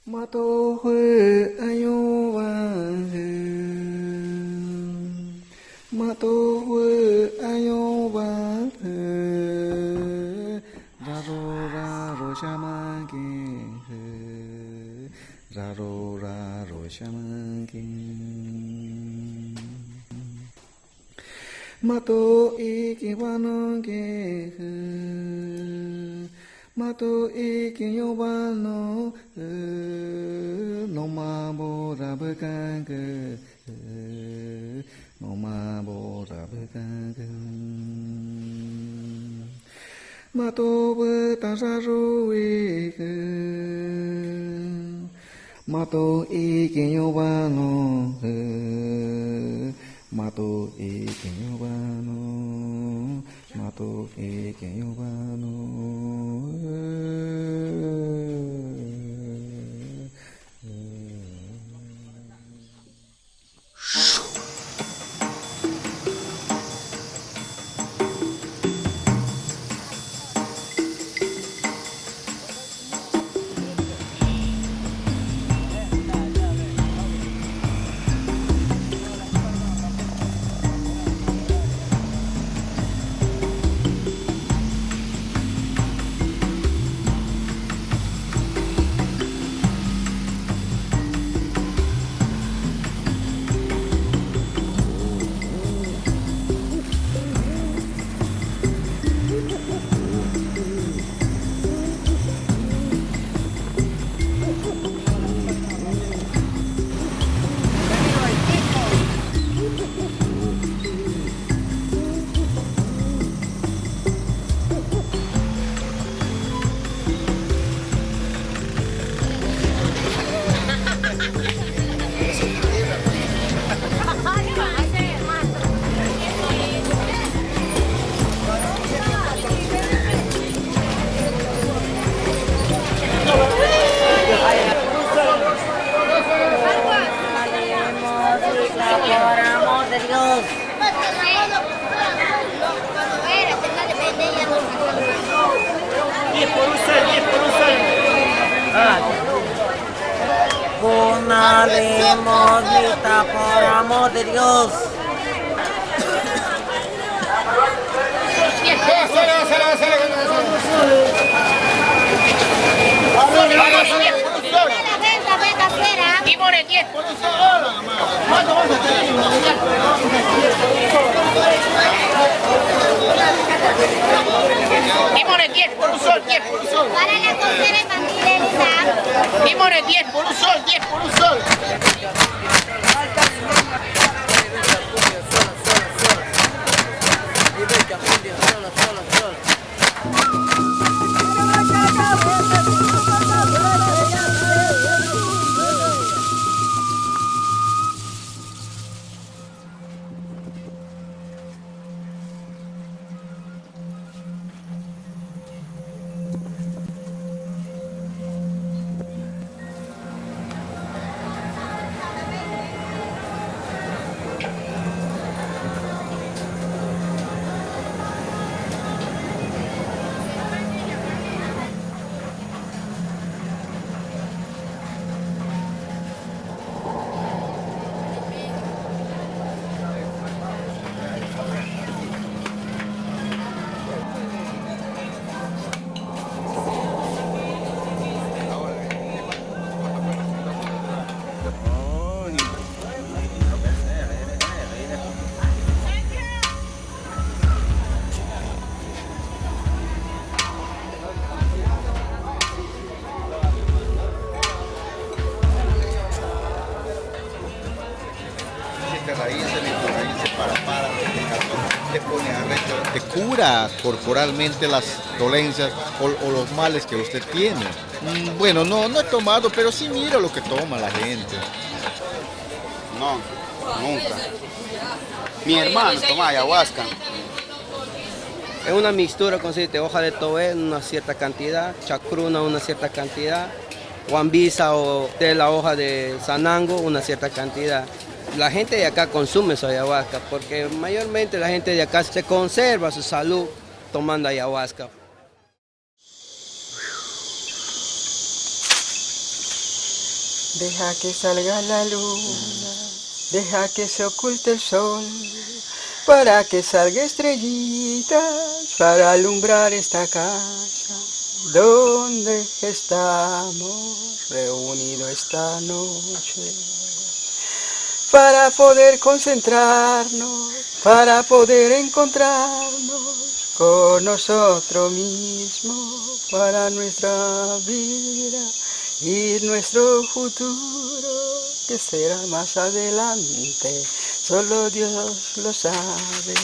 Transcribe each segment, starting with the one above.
Mato hue ayo van he, mato hue ayo van he, raro shaman he, raro shaman mato ikiwano he. Mato iki yobano no mabo rabekan no mabo rabekan mato betasaruwi mato iki yobano mato iki yobano mato iki yobano Una limonita, por amor de Dios. Limone 10 por un sol. Limone 10 por un sol, 10 por un sol. Para la cocina infantil, Elisa. Limone 10 por un sol, 10 por un sol. Te cura corporalmente las dolencias o los males que usted tiene. Bueno, no he tomado, pero sí miro lo que toma la gente. No, nunca. Mi hermano toma ayahuasca. Es una mixtura, consiste hoja de toé en una cierta cantidad, chacruna una cierta cantidad, guambisa o de la hoja de sanango una cierta cantidad. La gente de acá consume su ayahuasca porque mayormente la gente de acá se conserva su salud tomando ayahuasca. Deja que salga la luna, deja que se oculte el sol, para que salga estrellitas, para alumbrar esta casa, donde estamos reunidos esta noche, para poder concentrarnos, para poder encontrarnos con nosotros mismos, para nuestra vida y nuestro futuro, que será más adelante, solo Dios lo sabe.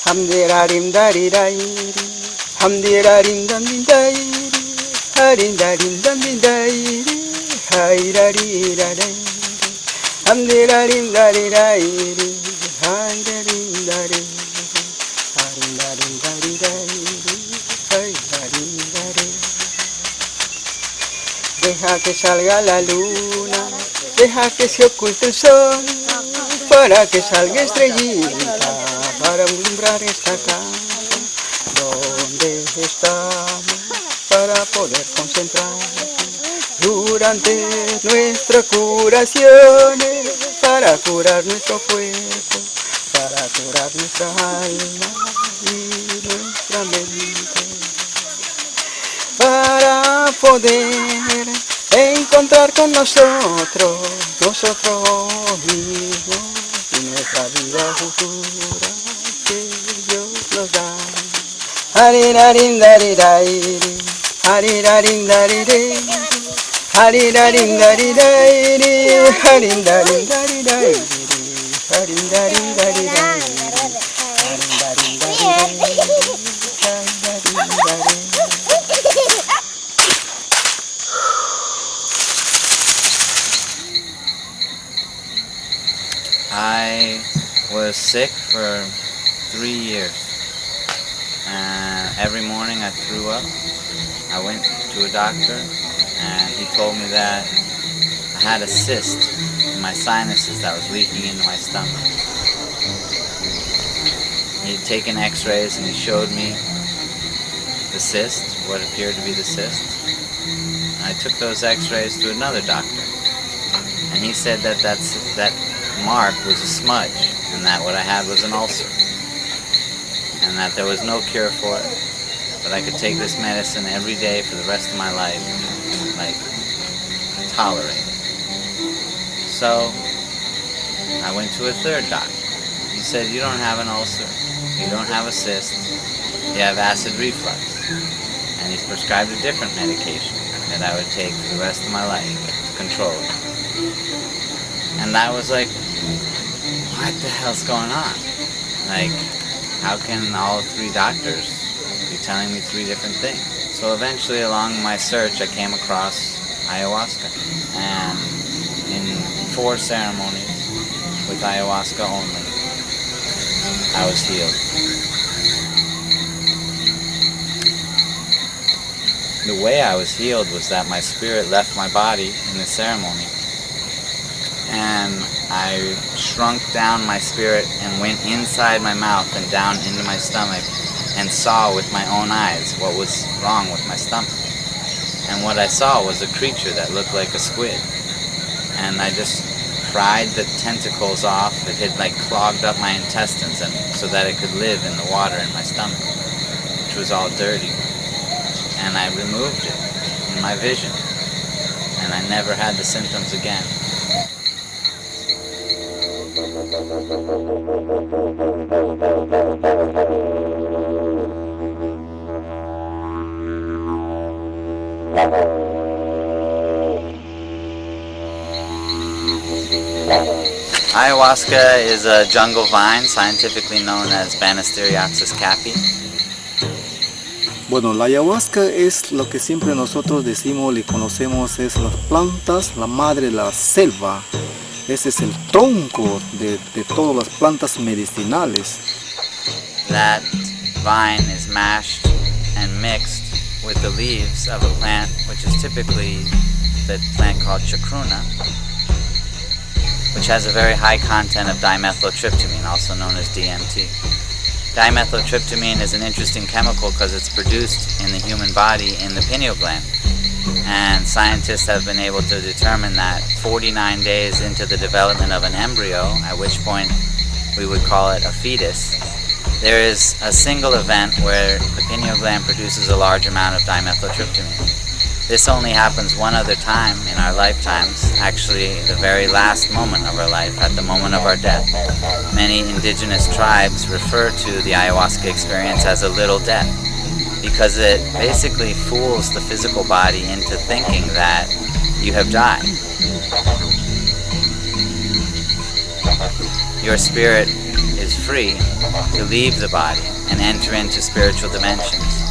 Hamdirarim darirairi, hamdirarim dandirairi, harindarim dandirairi, hairarirairi, hamdirarim darirairi, harindarim darirairi, harindarim darirairi, hairarim darirairi. Deja que salga la luna, deja que se oculte el sol, para que salga estrellita, para alumbrar esta casa, donde estamos, para poder concentrarnos durante nuestras curaciones, para curar nuestro cuerpo, para curar nuestra alma y nuestra mente, para poder encontrar con nosotros mismos y nuestra vida futura que Dios nos da. Harirarim darirairi, harirarim darirairi, harirarim darirairi, harim darim darirairi, harim darim darirairi, harim darim darirairi, harim darim darirairi. I was sick for 3 years. Every morning I threw up. I went to a doctor and he told me that I had a cyst in my sinuses that was leaking into my stomach. He had taken x-rays and he showed me the cyst, what appeared to be the cyst. And I took those x-rays to another doctor and he said that that mark was a smudge and that what I had was an ulcer and that there was no cure for it, but I could take this medicine every day for the rest of my life, like tolerate it. So I went to a third doctor. He said, you don't have an ulcer, you don't have a cyst, you have acid reflux, and he's prescribed a different medication that I would take for the rest of my life to control it. And I was like, what the hell's going on? Like, how can all 3 doctors be telling me 3 different things? So eventually along my search I came across ayahuasca, and in 4 ceremonies with ayahuasca only, I was healed. The way I was healed was that my spirit left my body in the ceremony, and I shrunk down my spirit and went inside my mouth and down into my stomach and saw with my own eyes what was wrong with my stomach. And what I saw was a creature that looked like a squid. And I just pried the tentacles off. It had like clogged up my intestines and so that it could live in the water in my stomach, which was all dirty. And I removed it in my vision. And I never had the symptoms again. Ayahuasca is a jungle vine, scientifically known as Banisteriopsis caapi. Bueno, la ayahuasca es lo que siempre nosotros decimos y conocemos, es las plantas, la madre de la selva. Ese es el tronco de todas las plantas medicinales. That vine is mashed and mixed with the leaves of a plant, which is typically the plant called chacruna, which has a very high content of dimethyltryptamine, also known as DMT. Dimethyltryptamine is an interesting chemical because it's produced in the human body in the pineal gland. And scientists have been able to determine that 49 days into the development of an embryo, at which point we would call it a fetus, there is a single event where the pineal gland produces a large amount of dimethyltryptamine. This only happens one other time in our lifetimes, actually the very last moment of our life, at the moment of our death. Many indigenous tribes refer to the ayahuasca experience as a little death, because it basically fools the physical body into thinking that you have died. Your spirit is free to leave the body and enter into spiritual dimensions.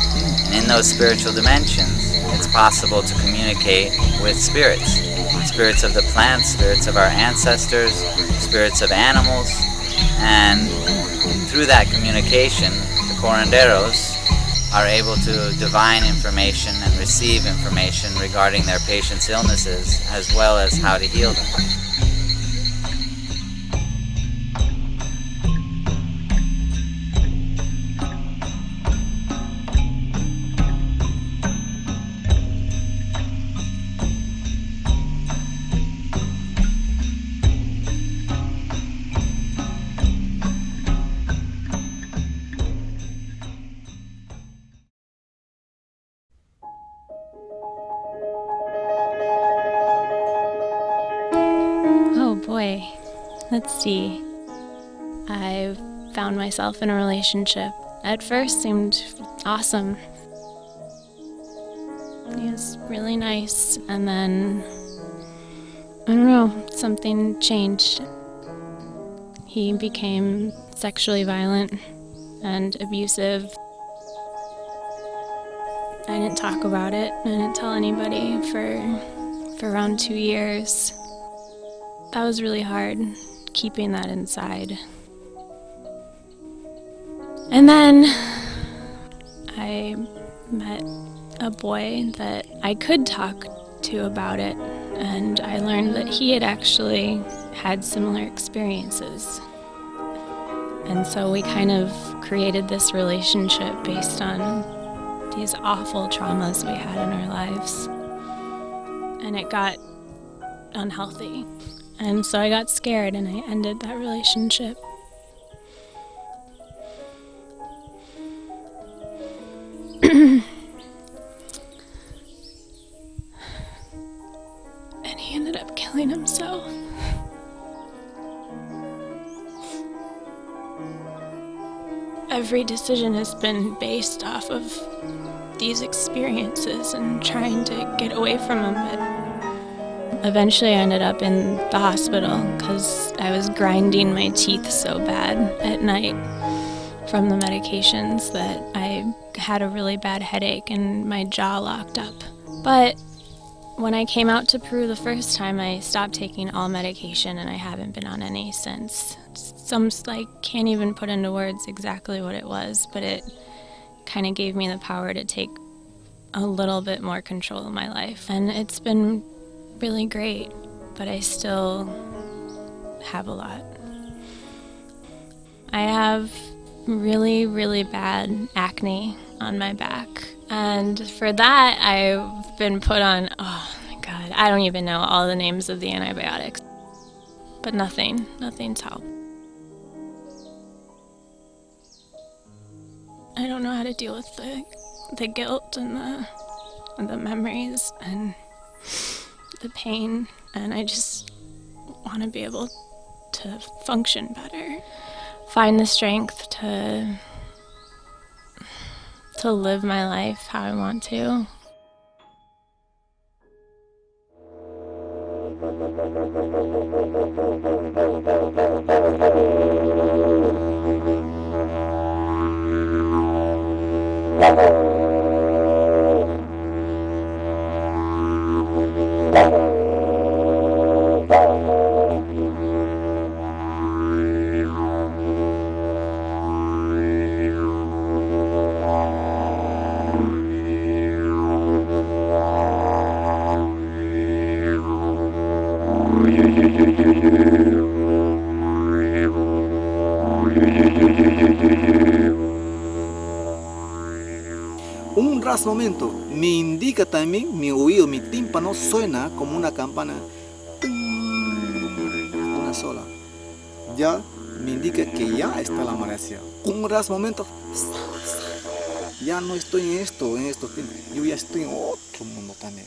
And in those spiritual dimensions, it's possible to communicate with spirits. Spirits of the plants, spirits of our ancestors, spirits of animals. And through that communication, the curanderos are able to divine information and receive information regarding their patients' illnesses, as well as how to heal them. Oh boy, let's see. I found myself in a relationship. At first seemed awesome. He was really nice, and then, I don't know, something changed. He became sexually violent and abusive. I didn't talk about it. I didn't tell anybody for around 2 years. That was really hard, keeping that inside. And then I met a boy that I could talk to about it, and I learned that he had actually had similar experiences. And so we kind of created this relationship based on these awful traumas we had in our lives. And it got unhealthy. And so I got scared and I ended that relationship. And he ended up killing himself. Every decision has been based off of these experiences and trying to get away from them. But eventually I ended up in the hospital because I was grinding my teeth so bad at night from the medications that I had a really bad headache and my jaw locked up. But when I came out to Peru the first time, I stopped taking all medication and I haven't been on any since. I can't even put into words exactly what it was, but it kind of gave me the power to take a little bit more control of my life. And it's been really great, but I still have a lot. I have really, really bad acne on my back. And for that, I've been put on, oh my God, I don't even know all the names of the antibiotics. But nothing's helped. I don't know how to deal with the guilt and the memories and the pain, and I just want to be able to function better. Find the strength to live my life how I want to. ras momento me indica también mi oído, mi tímpano suena como una campana. Una sola. Ya me indica que ya está la amanecida. Un ras momento, ya no estoy en esto tiempos. Yo ya estoy en otro mundo también.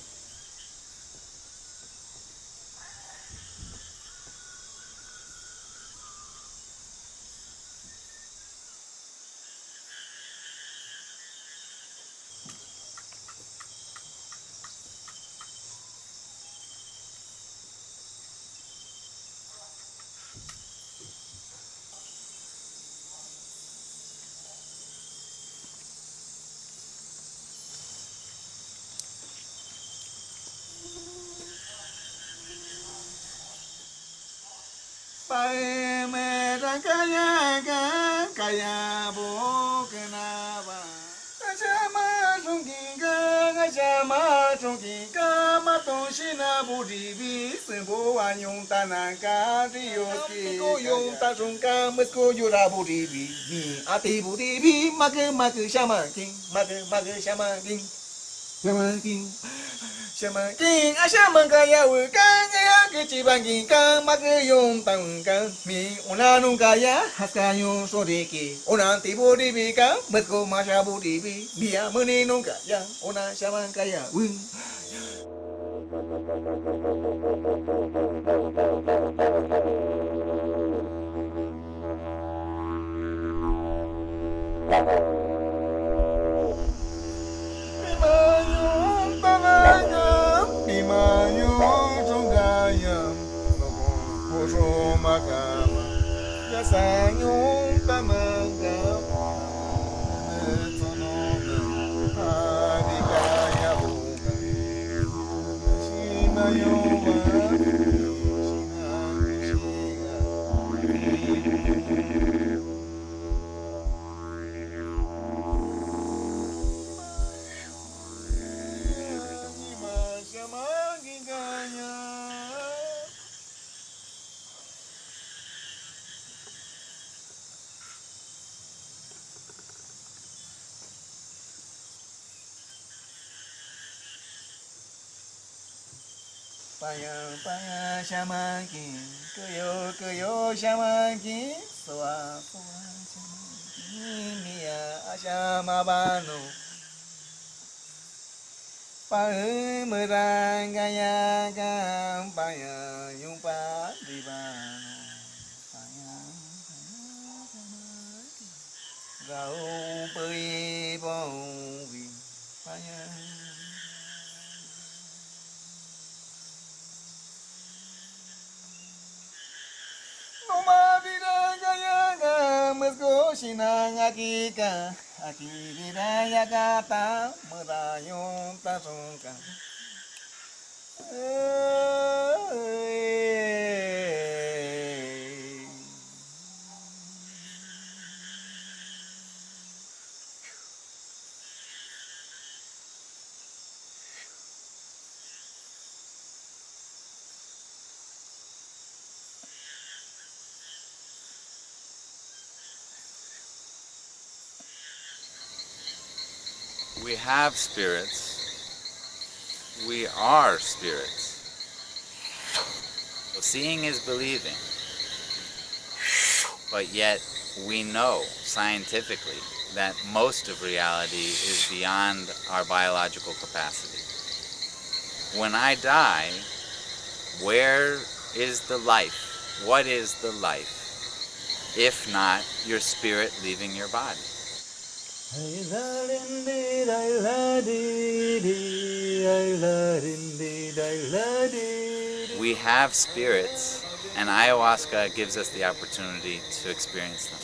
Pae me kaya kaya bo kenaba. Kachama chungkinga kachama chungkinga matoshina buribi sebo anyong tanaka dioski. Ko yung tachungka mesko yura buribi ni ati buribi mag shama king shama king. Shamaking, ashamangkaya wikang, kichibanging kang, magayong tangkang, mi unanong kaya, haskayong soriki, unang tiburibi kang, matko masyaburibi, biya maninong kaya, unang shamangkaya wing. Makama, Yasanyong Tamangam, Metononam, Adikaya Bunga, Shinayoma, Paya shamanki, kuyo shamanki, soa shamanki, mia ashamabano. Paya merangaya gam, paya yumpa dibano. Paya shamanki, gau pui bongi, paya. Umadirayaka mesko sinang akika akidirayaka merayong tasungka. We have spirits. We are spirits. So seeing is believing. But yet we know scientifically that most of reality is beyond our biological capacity. When I die, where is the life? What is the life? If not your spirit leaving your body? We have spirits, and ayahuasca gives us the opportunity to experience them.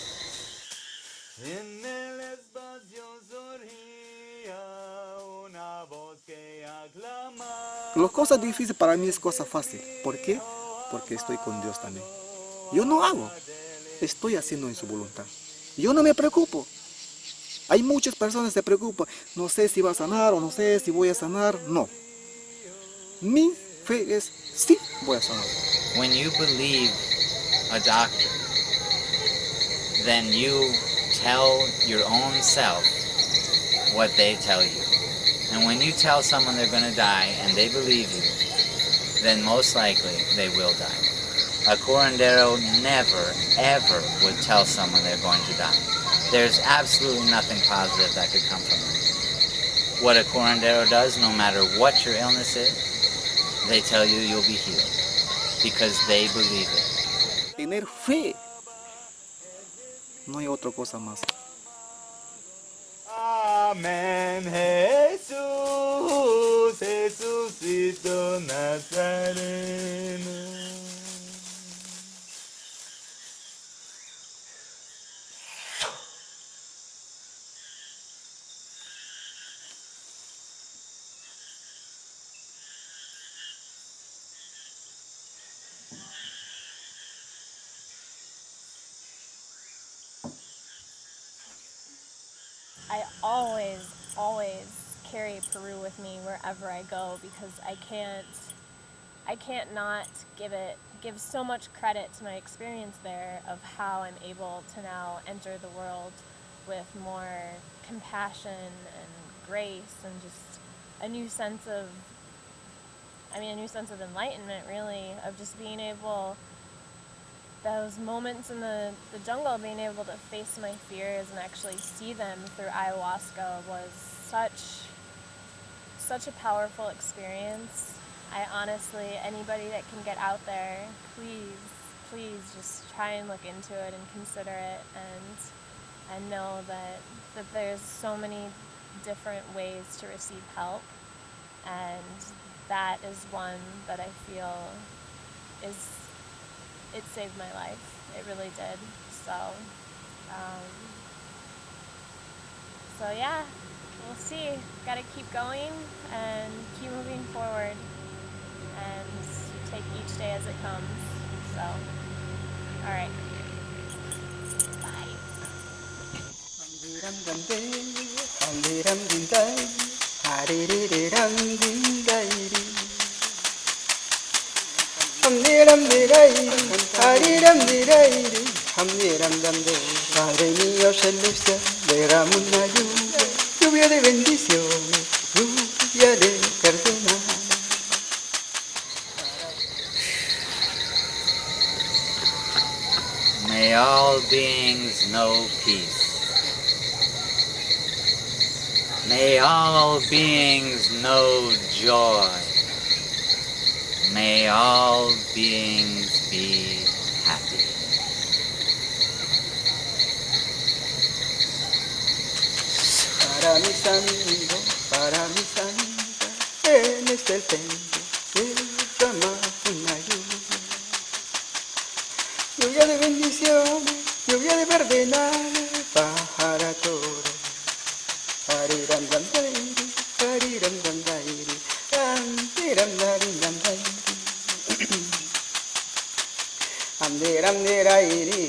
Las cosas difíciles para mí es cosa fácil. ¿Por qué? Porque estoy con Dios también. Yo no hago, estoy haciendo en su voluntad. Yo no me preocupo. Hay muchas personas que se preocupan, no sé si va a sanar o no sé si voy a sanar. No. Mi fe es, sí voy a sanar. When you believe a doctor, then you tell your own self what they tell you. And when you tell someone they're going to die and they believe you, then most likely they will die. A curandero never, ever would tell someone they're going to die. There's absolutely nothing positive that could come from it. What a curandero does, no matter what your illness is, they tell you you'll be healed because they believe it. Tener fe. No hay otra cosa más. Amén, Jesús, Jesucito Nazareno. I always carry Peru with me wherever I go because I can't not give so much credit to my experience there of how I'm able to now enter the world with more compassion and grace and just a new sense of enlightenment, really, of just being able, those moments in the jungle, being able to face my fears and actually see them through ayahuasca was such a powerful experience. I honestly, anybody that can get out there, please just try and look into it and consider it and know that there's so many different ways to receive help, and that is one that I feel it saved my life. It really did. So yeah, we'll see. Gotta keep going and keep moving forward and take each day as it comes. So, all right. Bye. Padre mío celestial, derrama una lluvia de bendiciones, lluvia de perdonar. May all beings know peace. May all beings know joy. May all beings be happy. Para mis amigos, para mis amigas, en este templo derrama una lluvia de bendiciones, lluvia de perdonar para todos. Hariram dam dairi, hariram dam dairi, amdiram darim dam dairi, amdiram dairi,